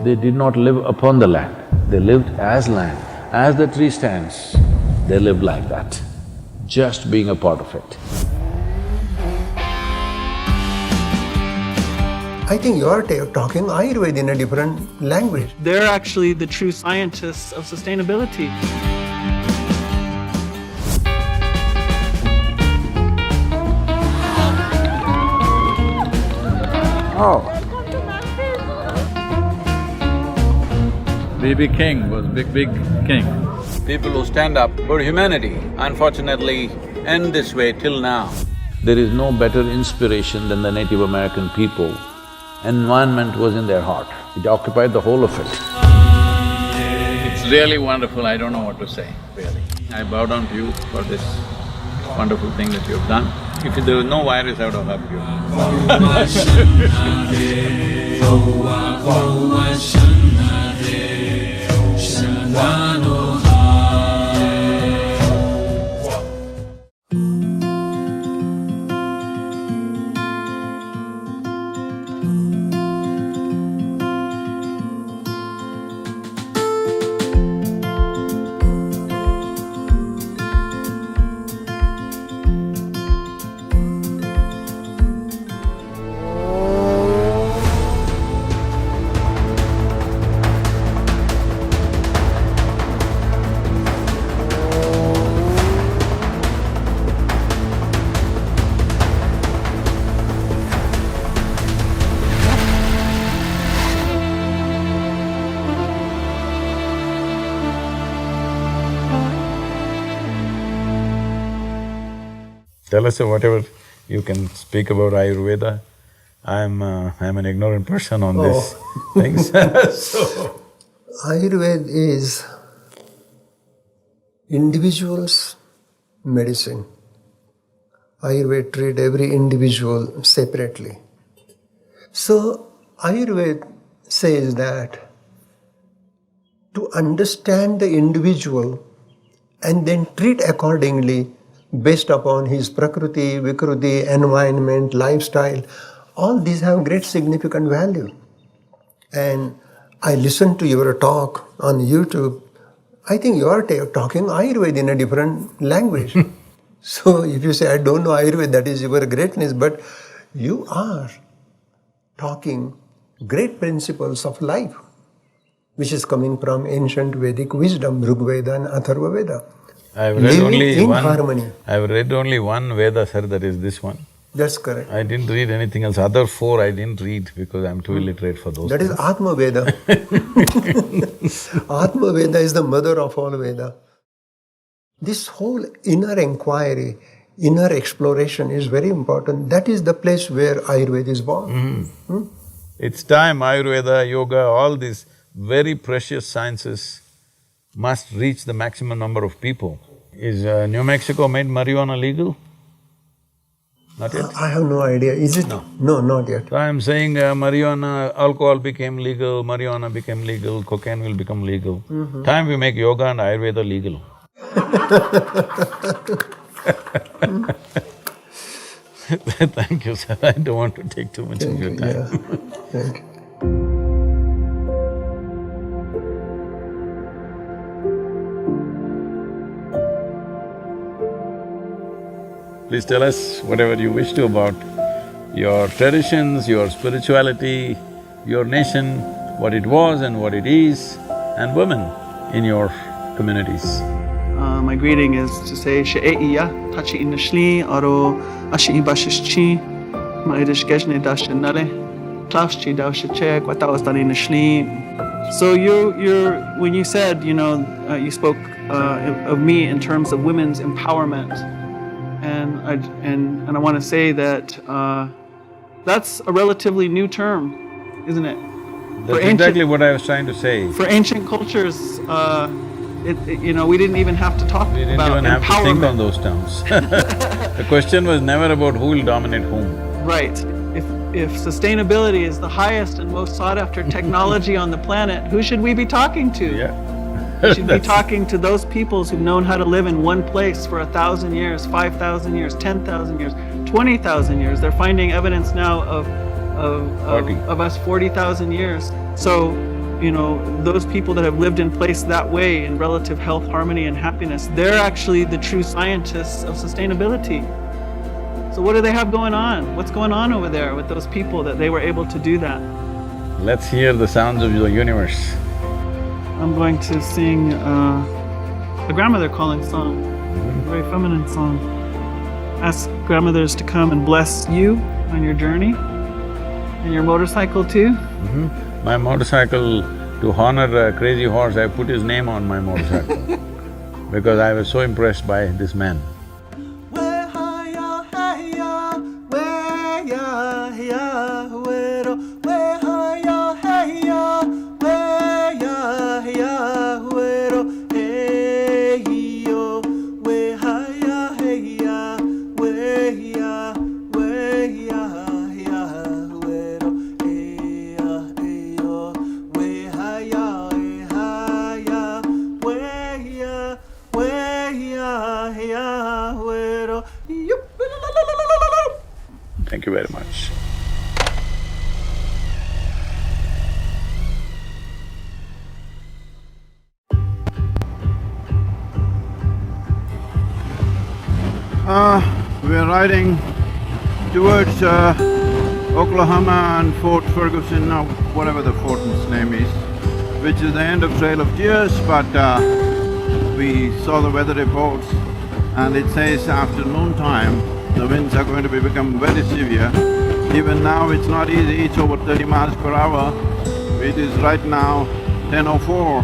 They did not live upon the land, they lived as land. As the tree stands, they lived like that, just being a part of it. I think you are talking Ayurveda in a different language. They're actually the true scientists of sustainability. Oh. BB King was big king. People who stand up for humanity, unfortunately, end this way till now. There is no better inspiration than the Native American people. Environment was in their heart, it occupied the whole of it. It's really wonderful, I don't know what to say, really. I bow down to you for this wonderful thing that you've done. If there was no virus, I would have helped you. Tell us whatever you can speak about Ayurveda. I'm an ignorant person on these things. So… Ayurveda is individual's medicine. Ayurveda treats every individual separately. So Ayurveda says that to understand the individual and then treat accordingly based upon his prakriti, vikruti, environment, lifestyle, all these have great significant value. And I listened to your talk on YouTube. I think you are talking Ayurveda in a different language. So if you say, I don't know Ayurveda, that is your greatness, but you are talking great principles of life, which is coming from ancient Vedic wisdom, Rig Veda and Atharva Veda. I've read only in one… harmony. I've read only one Veda, sir, that is this one. That's correct. I didn't read anything else. Other four I didn't read because I'm too illiterate for those That things. is Atma Veda. Atma Veda is the mother of all Veda. This whole inner inquiry, inner exploration is very important. That is the place where Ayurveda is born. It's time Ayurveda, yoga, all these very precious sciences must reach the maximum number of people. Is New Mexico made marijuana legal? Not yet? I have no idea. Is it? No. No, not yet. So I'm saying marijuana, alcohol became legal, marijuana became legal, cocaine will become legal. Time we make yoga and Ayurveda legal. Thank you, sir. I don't want to take too much of your time. Yeah. Thank you. Please tell us whatever you wish to about your traditions, your spirituality, your nation, what it was and what it is, and women in your communities. My greeting is to say She'e'iya, Tachi Inashli, Aro Ashi Ibashishchi, Ma'idish Geshne Dashanare, Tafchi Dawshache, Kwatawastani Nashli. So when you said, you spoke of me in terms of women's empowerment. And I want to say that that's a relatively new term, isn't it? That's exactly what I was trying to say. For ancient cultures, we didn't even have to talk about empowerment. We didn't even have to think on those terms. The question was never about who will dominate whom. Right. If sustainability is the highest and most sought after technology on the planet, who should we be talking to? Yeah. We should be talking to those peoples who've known how to live in one place for 1,000 years, 5,000 years, 10,000 years, 20,000 years. They're finding evidence now of us 40,000 years. So those people that have lived in place that way in relative health, harmony, and happiness, they're actually the true scientists of sustainability. So what do they have going on? What's going on over there with those people that they were able to do that? Let's hear the sounds of the universe. I'm going to sing a grandmother calling song, a very feminine song. Ask grandmothers to come and bless you on your journey, and your motorcycle too. My motorcycle, to honor a crazy horse, I put his name on my motorcycle because I was so impressed by this man. Thank you very much. We're riding towards Oklahoma and Fort Ferguson, or whatever the fort's name is, which is the end of Trail of Tears, but we saw the weather reports and it says afternoon time the winds are going to become very severe. Even now it's not easy, it's over 30 miles per hour. It is right now 10:04.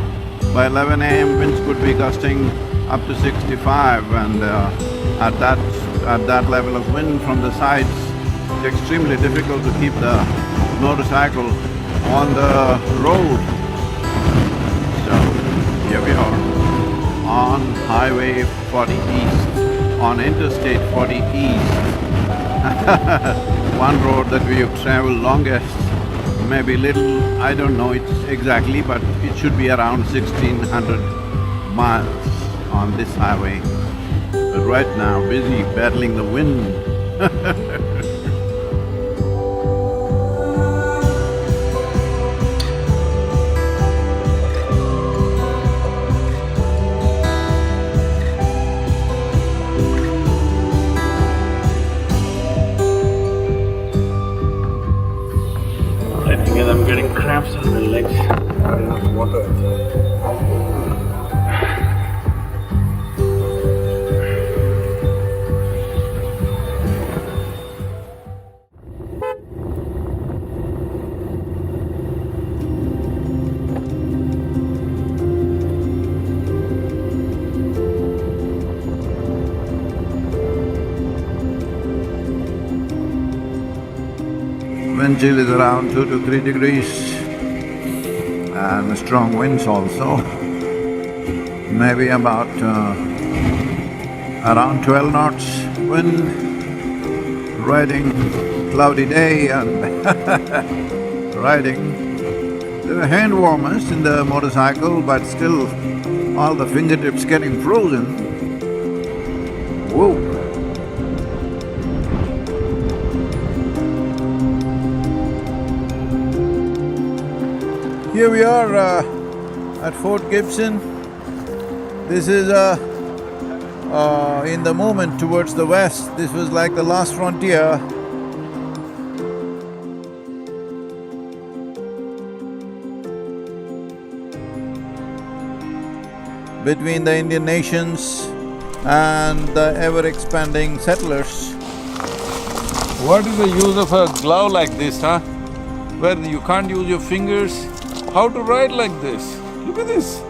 By 11 a.m. winds could be gusting up to 65, and at that level of wind from the sides, it's extremely difficult to keep the motorcycle on the road. So here we are on Highway 40 East, on Interstate 40 East. One road that we have traveled longest, maybe little, I don't know it exactly, but it should be around 1600 miles on this highway. But right now, busy battling the wind. I think I'm getting cramps in my legs. Not enough water. Wind chill is around 2 to 3 degrees and strong winds also, maybe about around 12 knots wind, riding cloudy day and riding. There are hand warmers in the motorcycle, but still all the fingertips getting frozen. Whoa! Here we are at Fort Gibson. This is in the movement towards the west. This was like the last frontier. Between the Indian nations and the ever-expanding settlers. What is the use of a glove like this, huh? Where you can't use your fingers? How to ride like this? Look at this.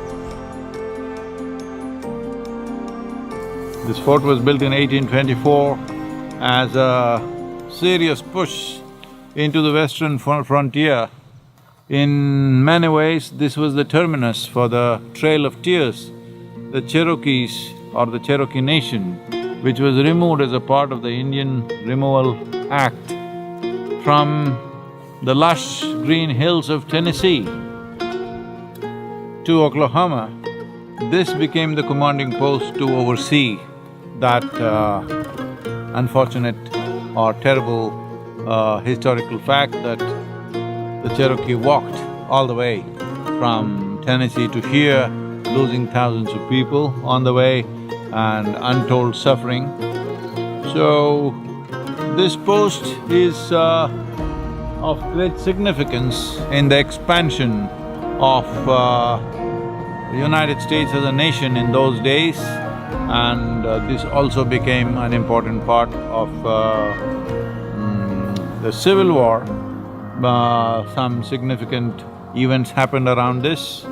This fort was built in 1824 as a serious push into the western frontier. In many ways, this was the terminus for the Trail of Tears. The Cherokees or the Cherokee Nation, which was removed as a part of the Indian Removal Act from the lush green hills of Tennessee to Oklahoma, this became the commanding post to oversee that unfortunate or terrible historical fact that the Cherokee walked all the way from Tennessee to here, losing thousands of people on the way and untold suffering. So, this post is of great significance in the expansion of the United States as a nation in those days, and this also became an important part of the Civil War. Some significant events happened around this,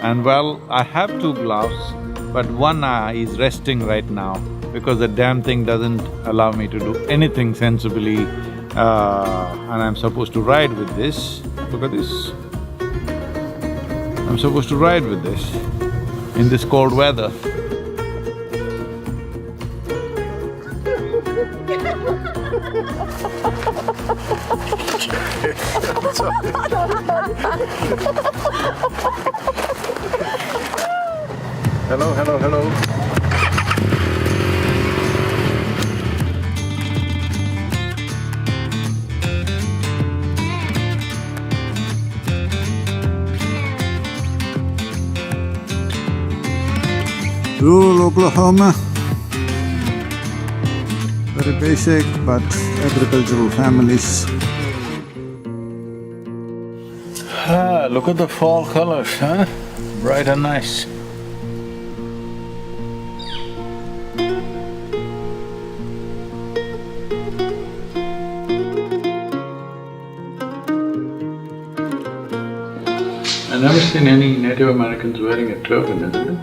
and well, I have two gloves, but one eye is resting right now because the damn thing doesn't allow me to do anything sensibly, and I'm supposed to ride with this. Look at this. I'm supposed to ride with this in this cold weather. Hello, hello, hello. Rural Oklahoma. Very basic but agricultural families. Ah, look at the fall colors, huh? Bright and nice. I've never seen any Native Americans wearing a turban, isn't it?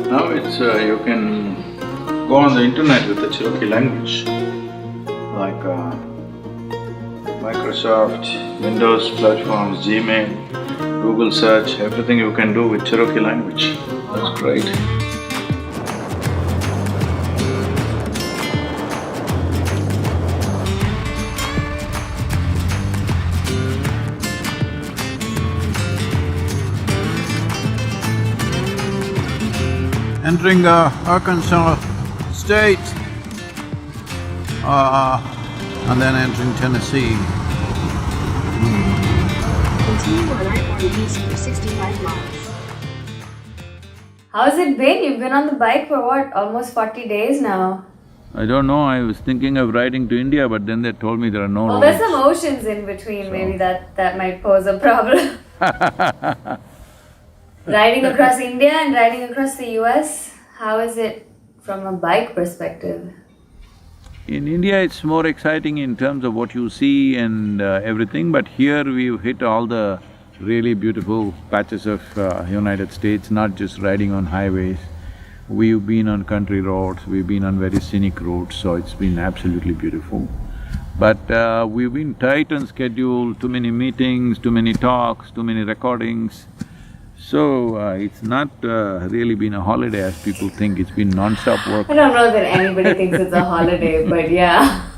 Now you can go on the internet with the Cherokee language, like Microsoft, Windows platforms, Gmail, Google search, everything you can do with Cherokee language. That's great. Entering Arkansas State, and then entering Tennessee. Continue on I-40 east for 65 miles. How's it been? You've been on the bike for what, almost 40 days now? I don't know, I was thinking of riding to India, but then they told me there are no Well, roads. there's some oceans in between, maybe that might pose a problem. Riding across India and riding across the US, how is it from a bike perspective? In India, it's more exciting in terms of what you see and everything, but here we've hit all the really beautiful patches of United States, not just riding on highways. We've been on country roads, we've been on very scenic routes, so it's been absolutely beautiful. But we've been tight on schedule, too many meetings, too many talks, too many recordings. So, it's not really been a holiday as people think, it's been non-stop work. I don't know that anybody thinks it's a holiday, but yeah.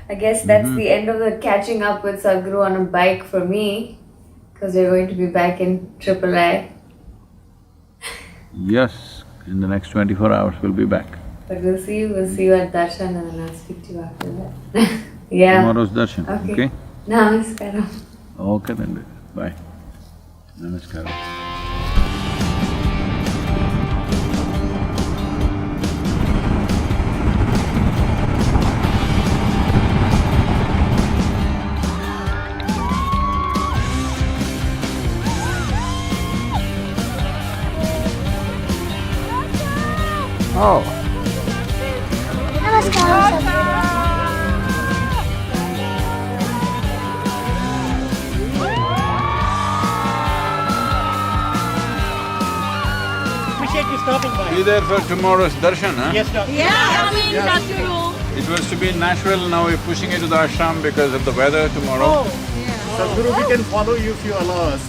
I guess that's the end of the catching up with Sadhguru on a bike for me, because we're going to be back in AAA. Yes, in the next 24 hours we'll be back. But we'll see you at Darshan, and then I'll speak to you after that. Yeah. Tomorrow's darshan, okay? Namaskaram. Okay then, bye. Namaskaram. Oh. Appreciate you stopping by. Be there for tomorrow's darshan, huh? Yes, doctor. It was to be in Nashville, now we're pushing it to the ashram because of the weather tomorrow. Sadhguru, we can follow you if you allow us.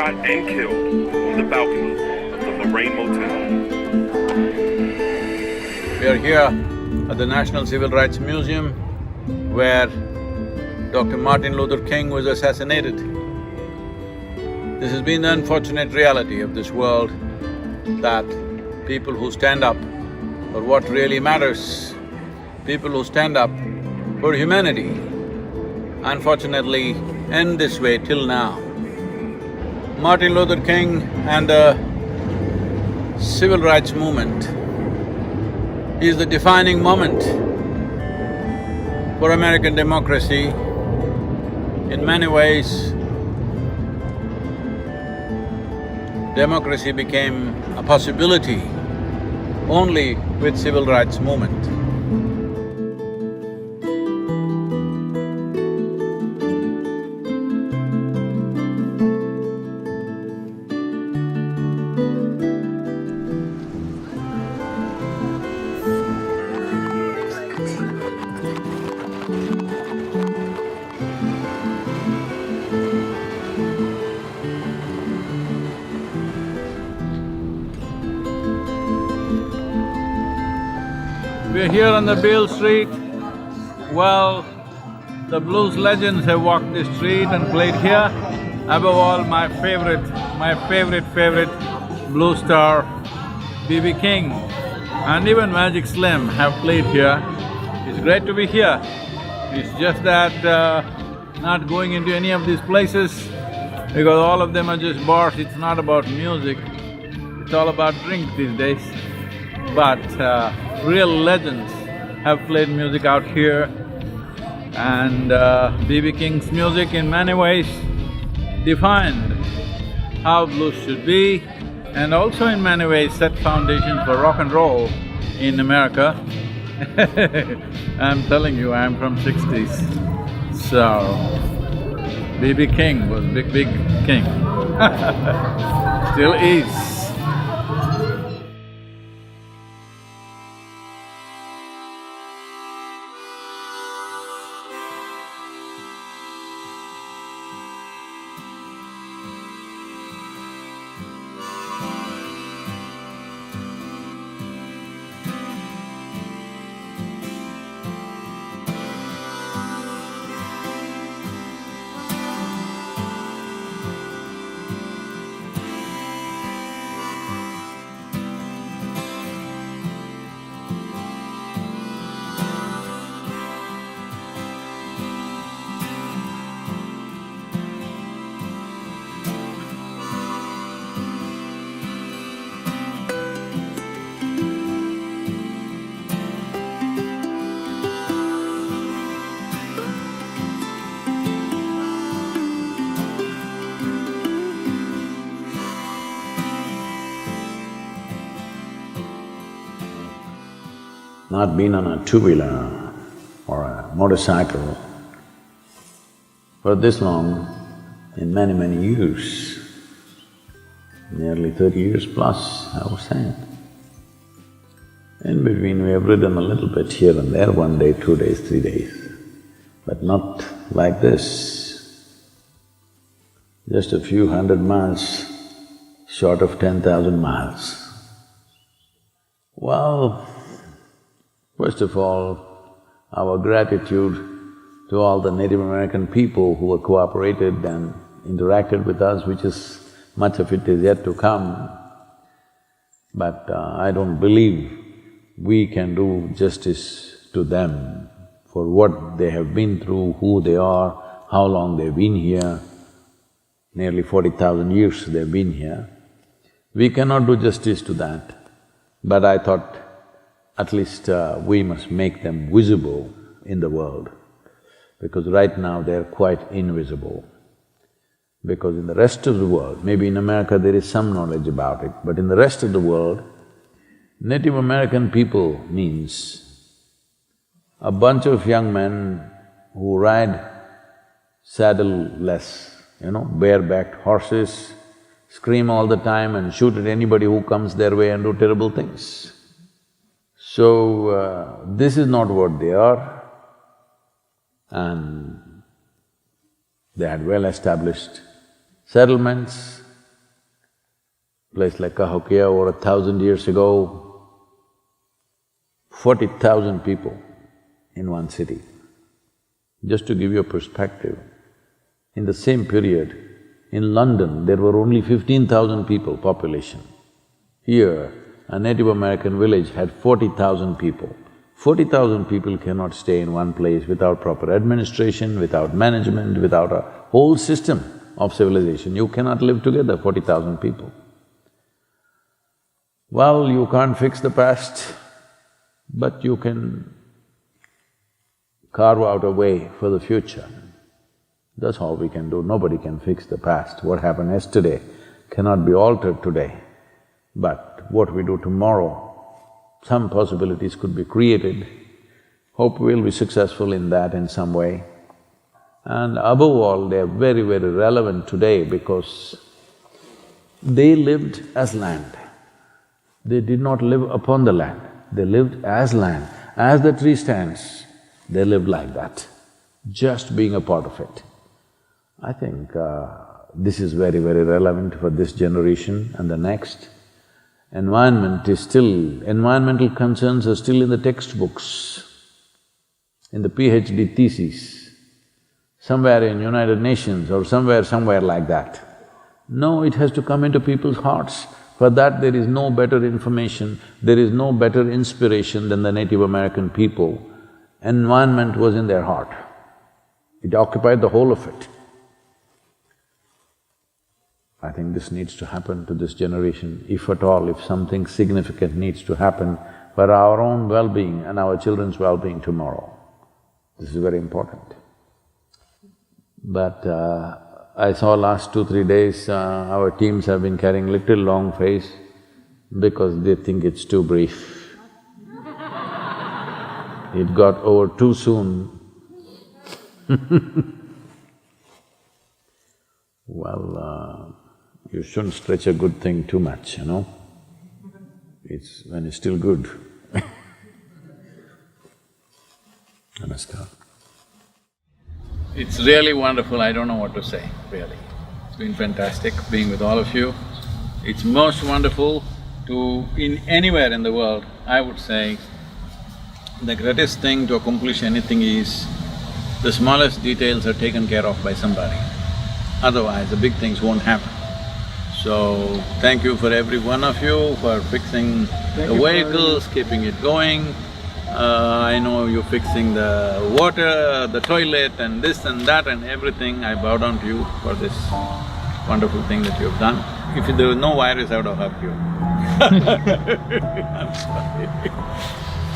shot and killed on the balcony of the Lorraine Motel. We are here at the National Civil Rights Museum where Dr. Martin Luther King was assassinated. This has been the unfortunate reality of this world, that people who stand up for what really matters, people who stand up for humanity, unfortunately end this way till now. Martin Luther King and the civil rights movement is the defining moment for American democracy. In many ways, democracy became a possibility only with civil rights movement. We're here on the Beale Street. Well, the blues legends have walked this street and played here. Above all, my favorite blues star, B.B. King, and even Magic Slim have played here. It's great to be here. It's just that not going into any of these places because all of them are just bars. It's not about music, it's all about drink these days. But real legends have played music out here, and B.B. King's music in many ways defined how blues should be, and also in many ways set foundation for rock and roll in America. I'm telling you, I'm from '60s, so B.B. King was big king. Still is. Not been on a two-wheeler or a motorcycle for this long in many years, nearly 30 years plus, I was saying. In between we have ridden a little bit here and there, 1 day, 2 days, 3 days, but not like this. Just a few 100 miles short of 10,000 miles. Well, first of all, our gratitude to all the Native American people who have cooperated and interacted with us, which is… much of it is yet to come. But I don't believe we can do justice to them for what they have been through, who they are, how long they've been here. Nearly 40,000 years they've been here. We cannot do justice to that, but I thought at least we must make them visible in the world, because right now they're quite invisible. Because in the rest of the world, maybe in America there is some knowledge about it, but in the rest of the world, Native American people means a bunch of young men who ride saddle-less, barebacked horses, scream all the time and shoot at anybody who comes their way and do terrible things. So, this is not what they are, and they had well-established settlements, Place like Cahokia over 1,000 years ago, 40,000 people in one city. Just to give you a perspective, in the same period, in London, there were only 15,000 people population. Here, a Native American village had 40,000 people. 40,000 people cannot stay in one place without proper administration, without management, without a whole system of civilization. You cannot live together, 40,000 people. Well, you can't fix the past, but you can carve out a way for the future. That's all we can do. Nobody can fix the past. What happened yesterday cannot be altered today. But what we do tomorrow, some possibilities could be created. Hope we'll be successful in that in some way. And above all, they are very, very relevant today because they lived as land. They did not live upon the land, they lived as land. As the tree stands, they lived like that, just being a part of it. I think this is very, very relevant for this generation and the next. Environmental concerns are still in the textbooks, in the PhD thesis, somewhere in United Nations or somewhere like that. No, it has to come into people's hearts. For that, there is no better information, there is no better inspiration than the Native American people. Environment was in their heart. It occupied the whole of it. I think this needs to happen to this generation, if at all, if something significant needs to happen for our own well-being and our children's well-being tomorrow. This is very important. But I saw last 2-3 days, our teams have been carrying little long face because they think it's too brief. It got over too soon. Well, you shouldn't stretch a good thing too much, you know. It's when it's still good. Namaskar. It's really wonderful, I don't know what to say, really. It's been fantastic being with all of you. It's most wonderful to… in anywhere in the world, I would say, the greatest thing to accomplish anything is the smallest details are taken care of by somebody. Otherwise, the big things won't happen. So, thank you for every one of you for fixing the vehicles, keeping it going. I know you're fixing the water, the toilet and this and that and everything. I bow down to you for this wonderful thing that you've done. If there was no virus, I would have hugged you. I'm sorry.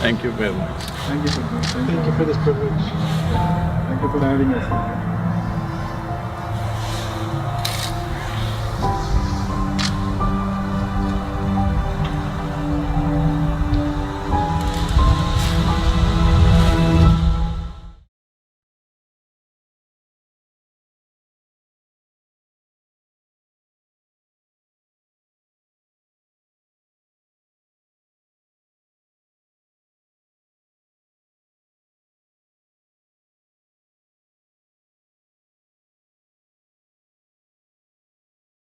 Thank you very much. Thank you for this privilege. Thank you for having us.